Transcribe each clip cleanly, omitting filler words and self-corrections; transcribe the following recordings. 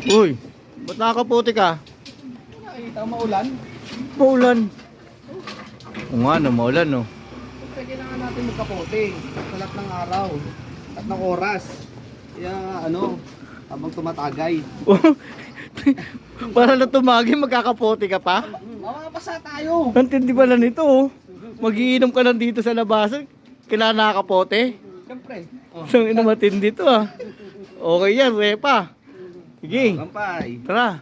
Uy, ba't nakakaputi ka? Nakikita maulan. Maulan. O nga no, maulan no. Kaya kailangan natin magkapote sa lahat ng araw at ng oras. Kaya ano, habang tumatagay. Para na tumagi, magkakaputi ka pa? Mapapasa tayo. Ang tindi pala nito oh. Magiinom ka lang dito sa labas. Kailangan nakakapote. Siyempre. Oh. Isang ina matindi to ah. Okay yan, repa. Sige, Kampay. tara.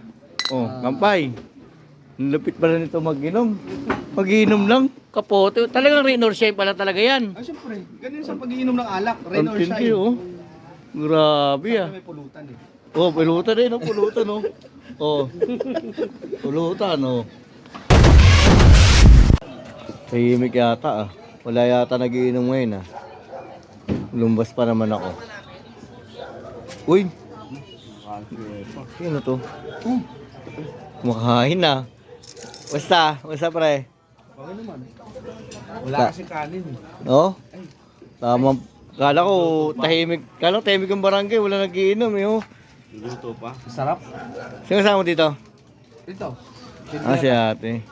Oh, kampay. Ang lupit pala nito mag-inom. Mag-inom lang, kapote. Talagang rain or shine pala talaga yan. Ah, siyempre. Ganun sa pag-iinom ng alak. Rain Ang or tindi shine. oh. Grabe ah. May pulutan eh. Oh, pulutan rin, oh, pulutan, oh. Oh. Pulutan, oh. Tahimik yata, ah. Wala yata nagiinom ngayon, ah. Lumbas pa naman ako. Uy! Sino to? Kumakain na. Basta pre. Okay naman. Wala kasi kanin eh. Oh? Tama. Kala ko tahimik ang barangay, wala nagiinom, eh, oh. Luto pa. Sarap. Sino kasama mo dito? Ito. Ah, si ate.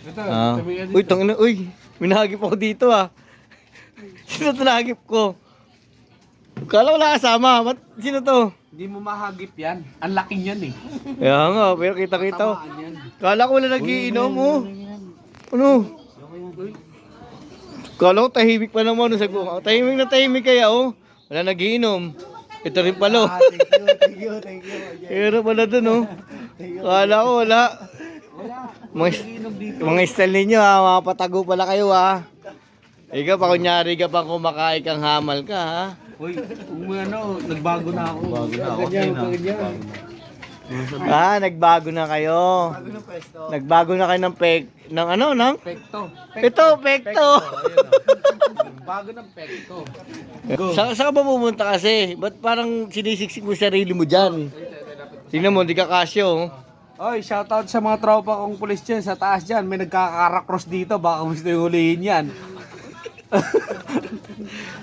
Ito. Ah. Uy, tangina, uy. Minahagip ako dito ah. Sino to nahagip ko? Kala ko wala kasama. Sino to? Hindi mo mahagip yan. Ang laki niyan eh. Kaya nga, pero kita-kita ko. Tamaan yan. Kala ko wala nagiinom oh. Ano? Kala ko tahimik pa naman. Tahimik na tahimik kaya oh. Wala nagiinom. Ito rin pala oh. Thank you. Pero pala dun oh. Kala ko wala. Wala. Mga, Inom dito. mga style ninyo ha. Mga patago pala kayo ha. Ikaw pa kunyari ka pang kumakain kang hamal ka ha. Uy, kung ano, nagbago na ako. Bago na, okay na. Nagbago na kayo. Bago na pwesto. Nagbago na kayo ng ano, ng? Pekto. Ito, pekto. Bago ng pekto. Saan ka ba pumunta kasi? Ba't parang sinisiksik mo sarili mo dyan? Tingnan mo, di ka kasyo. oh. Oy, shoutout sa mga tropa kong pulis dyan sa taas dyan. May nagkakarakross dito. Baka gusto yung hulihin yan.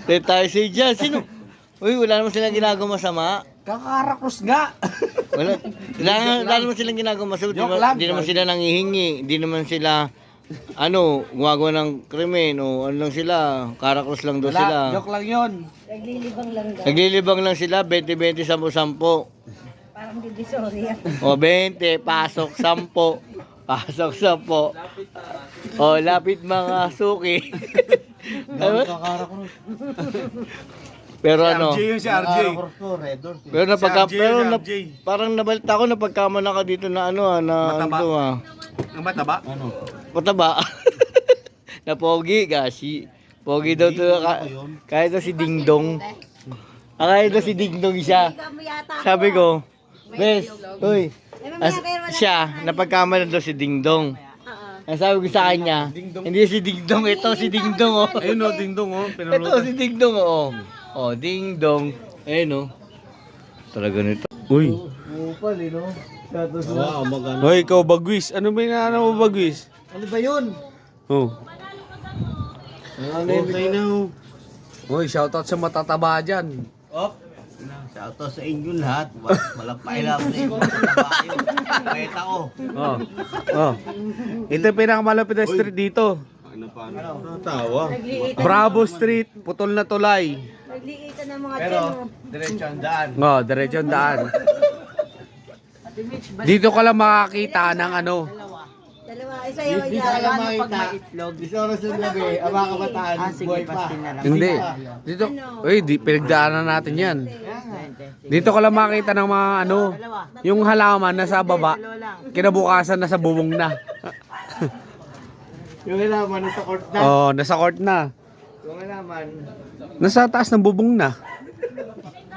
Dahil tayo si dyan. Sino? Uy, wala naman silang ginagawa masama. Kakarakross nga. Wala naman silang ginagawa masama. Joke lang. Di naman sila nangihingi. Di naman sila, gumagawa ng krimen. O ano lang sila. Karakros lang daw sila. Wala, joke lang yun. Naglilibang lang sila. 20-20, 10-10. Parang divisoria. O 20, pasok 10. Pasok 10. O lapit mga suki. Pero ano? yung si RJ. Pero Si RJ. parang nabalita ko na pagkama na ka dito na na Mataba. ano Ang mataba? mataba. Na pogi kasi. Pogi daw to kahit daw si Dingdong. Kahit daw si Dingdong siya. Sabi ko, Bes, uy, siya, napagkama na daw si Dingdong. Ang sabi ko sa kanya, hindi si Dingdong, ito si Dingdong, oh. Ayun o, dingdong o. Ito si Dingdong, oh. Oh, Dingdong. Ayun, oh. Talaga nito. Uy. Upal, no? Wow, magano. Hoy, ikaw bagwis. Ano ba inaano mo bagwis? Ano ba yun? Oh. Okay na, oh. Uy, shoutout sa matataba dyan. Shoutout sa inyo lahat. Walang pailam na yung tabayo. Pahit ako. Oh. Oh. Ito yung pinakamalapit na street dito. Tawa. Bravo Street, putol na tulay. Nagliitan ng mga Pero, tiyan mo. diretso ang daan. Oh, diretso ang daan. Dito ka lang makakita ng ano. Dalawa. Isa yung Di ka lang makita. Isa oras ng gabi, ang mga kabataan, buhay pa. Hindi. Dito, uy, pinagdaanan natin yan. Dito ka lang makita ng mga ano, yung halaman nasa baba, kinabukasan nasa bubong na. Yung ilaman, nasa court na. Oh, nasa court na. Yung ilaman, Nasa taas ng bubong na.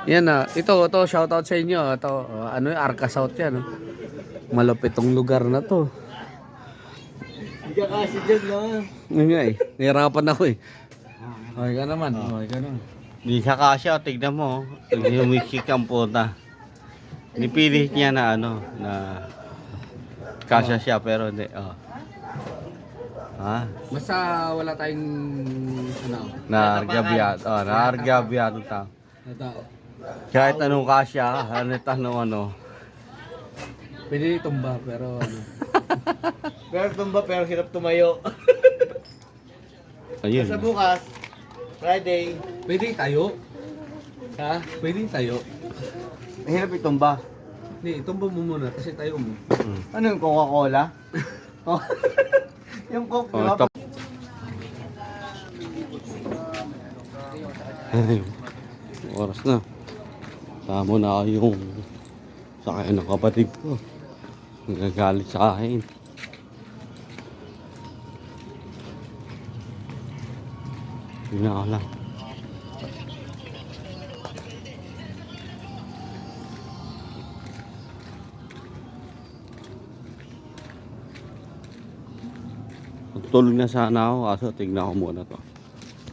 Yan na. Ito, shoutout sa inyo. Ito, ano yung Arca South yan. Oh. Malapit tong lugar na to. Hindi ka kasi dyan, no? Yun nga eh. Nahirapan ako eh. Okay ka naman. Okay ka naman. di sa kasya, tignan mo. Humisik ang puta. Nipilit niya na na kasya siya, pero hindi. Oh. Ha? Basta wala tayong ano. Naargabyat. Oh, naargabyat ta. Ito. Kahit anong kasya, anong Pwede tumba, pero ano. Pero tumba, pero hirap tumayo. Ayun. Sa bukas, Friday, Pwede tayo. ha? Pwede tayo. Hirap itumba. Hindi, tumba mo muna kasi tayo mo. Ano yung Coca-Cola? Yung Coke, Oh, diba? top. Ay, oras na. Tama na yung sakay ng kapatid ko. Nagagalit sa akin. Yun na ako lang. Magtulog na sana ako kaso tignan ko muna to.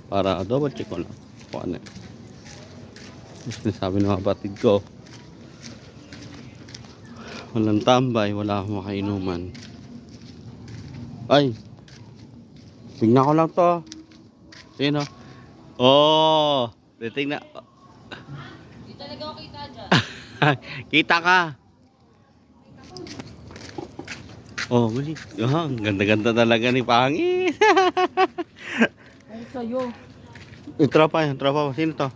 Para double check ko lang kung ano yun. Sabi ng kapatid ko, walang tambay, wala akong makainuman. Ay! Tignan ko lang to. Sino? Oh! Titignan. Di talaga ako kita dyan. Kita ka! Oh, mali. Oh, ganda-ganda talaga ni Pangit. Ay, sa'yo. Yung tropa. Sino to?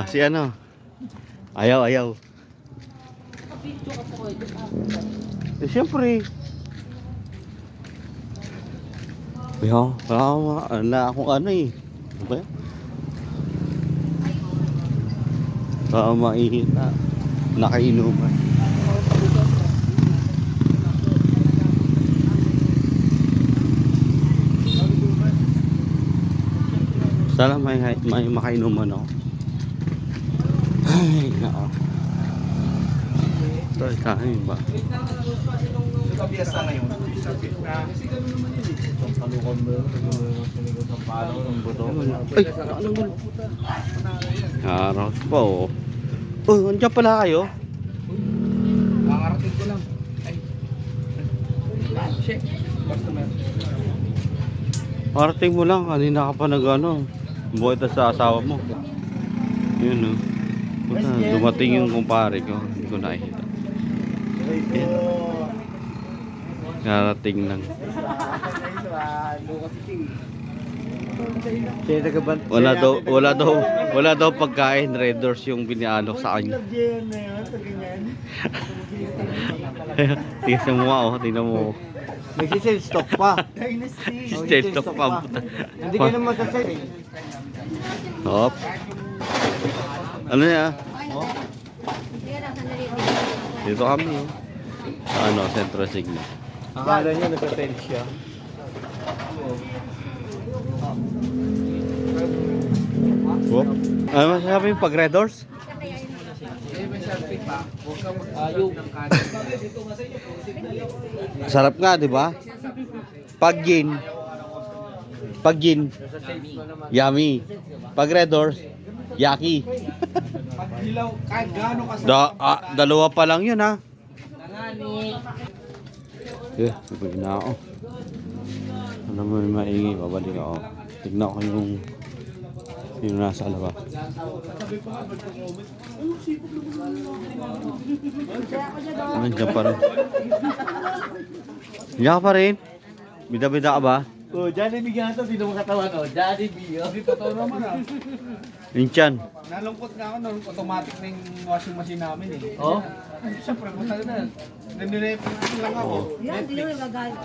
Si ano? Ayaw. Kapidyo ka po kayo. Eh, siyempre. Wala akong ano eh. Ano ba yan? Baka makikita. Nakainuman. Sana may makainuman ako. Ay, nako. Ito, kain ba? Kabiasa ngayon. Kalukon mo yun. Sinigot ng palo ng buto. Ay, ano ba? Araw pa oh. Oh, andiyan pala kayo? Makakarating ko lang. Ay. Shit. Basta na. Parating mo lang, kanina ka pa nag-ano. Buhay sa asawa mo. Yun oh. Puta, dumating yung kumpare ko. Hindi ko nakikita. Narating lang. Wala daw pagkain, Red Doors yung binialok sa kanya. Tingnan mo tingnan mo. Nagsi-sell stock pa. Dynasty. Sell stock pa. Hindi ka naman sa-sell eh. Hop. Ano niya? Dito kami oh. Sa ano, Centro Signal. Akala niya nasa-sell siya. Wop. Ano masasabi yung pag Red Doors? Sarap nga, di ba? Pag gin, yummy. Pag Red Doors, yaki. Pag dilaw, kahit gaano ka Dalawa pa lang yun ha. Pagod na ako. Ano mo yung maingay, babalik ako. Tignan ko yung nasa labas. Nandiyan pa rin. Nandiyan ka pa rin? Bida-bida ka ba? Oh, Jollibee nga ito. Dito mo katawan oh. Jollibee oh. Hindi totoo naman ah. Yung tiyan. Nalungkot nga ako nung automatic na yung washing machine namin eh. Oh? Siyempre, punta na. Nag-Netflix lang ako. Yan, hindi naman gagalit ko.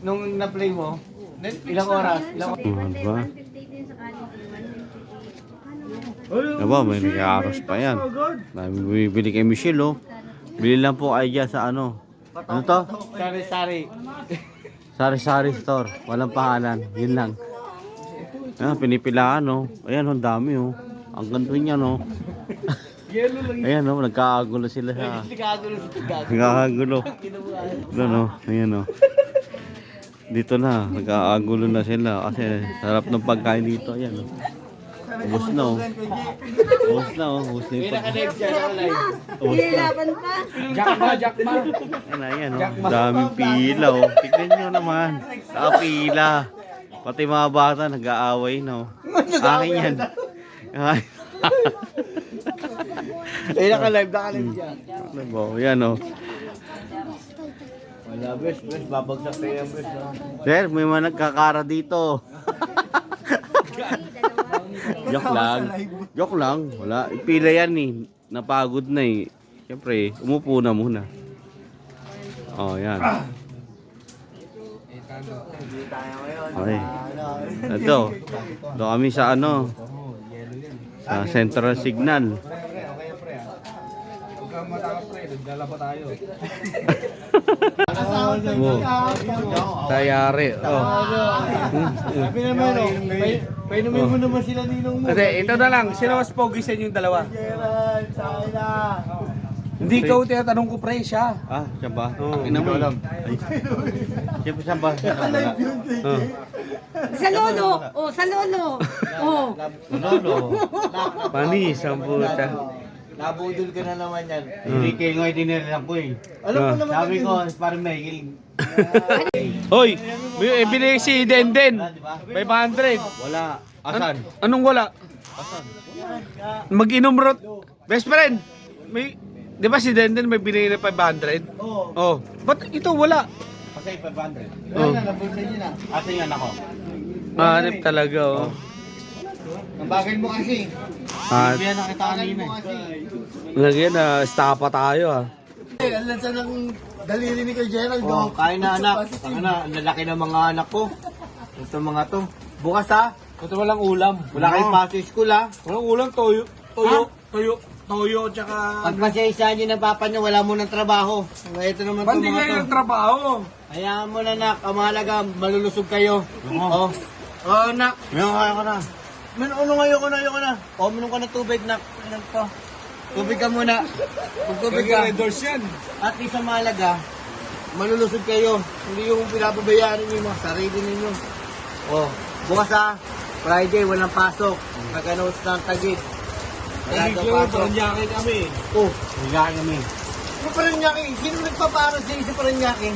Nung na-play mo, Netflix ilang na. oras? Ilang oras? Ano ba? 150 din sa kanin. 150. Aba, may nag-aaros pa yan. Dami bumibili kay Michelle oh. Bili lang po kayo dyan sa ano. Ano to? Sari-sari. Sari-sari store. Walang pangalan. Yun lang. Ayan, pinipilaan oh. Ayan, ang dami oh. Ang ganda niya no. Ayan oh, nagkakagulo sila sa... Nagkakagulo. Ayan oh, ayan oh. Dito na, nagkakagulo na sila kasi sarap ng pagkain dito. Ayan oh. Ubus na oh. Ubus na oh. Ubus na yung pagkain. Hihirapan pa. Jack Ma. Ayan oh. Daming pila oh. Tignan nyo naman. Pila. Pati mga bata nag-aaway na oh. Akin yan. Eh, naka-live siya. Ano ba? Yan oh. Wala, bes, babagsak tayo yan, bes. Sir, may mga nagkakara dito. Joke lang. Joke lang. Wala. Pila yan eh. Napagod na eh. Siyempre, umupo na muna. Oh, yan. Okay. Ito. Ito kami sa ano. Sa Central Signal. Huwag kang matakap pre, nagdala pa tayo. Tayari. Oh. Sabi naman, painumin mo naman sila ninong mo. Kasi ito na lang, sino mas pogi sa inyong dalawa? Gerald, sana. Hindi ikaw tinatanong ko pre, siya. Ah, siya ba? Oo, Tingnan mo. Ay. Siyempre siya ba? Oh. Sa lolo. Oh, sa lolo. Oh. Lolo. Panis ang puta. Nabudol ka na naman yan. Hindi kayo nga dinirilang ko eh. Alam mo naman. Sabi ko, parang may hiling. Hoy, binigay si Denden. 500. Wala. Asan? Anong wala? Mag-inom rot. Best friend. May, di ba si Denden may binigay na 500? Oo. Oh. Ba't ito wala? Kasi 500. Oh. Wala na, nabulsa niyo na. Asa yan ako? Hanip talaga oh. Ang bagay mo kasi. At Hindi yan nakita kanina. lagyan na stapa tayo ah. Ang lansa ng daliri ni kay Gerald. Oh, kain na anak. Ang ang lalaki ng mga anak ko. Ito mga to. Bukas ha. Ito walang ulam. Wala kayong pasok school ha. Walang ulam, toyo, tsaka... Pagpasyaisaan niyo ng papa niyo, wala mo ng trabaho. Ito naman Pandi mga kayo to. ng trabaho. Hayaan mo na nak. Ang mahalaga, malulusog kayo. Oh. Oh, nak. Ngayon kaya ko na. Ayoko na. Oh, minum ka na tubig, nak. Ilan to? Tubig ka muna. Kung tubig ka. Doors yan. At isa mahalaga, malulusog kayo. Hindi yung pinapabayaan niyo yung mga sarili ninyo. Oh, bukas ha. Friday, walang pasok. Pag-announce ng tagit. Wala daw pasok. Paranyake kami. Oh, higaan kami. Ano Paranaque? Sino nagpaparas sa isa Paranaque?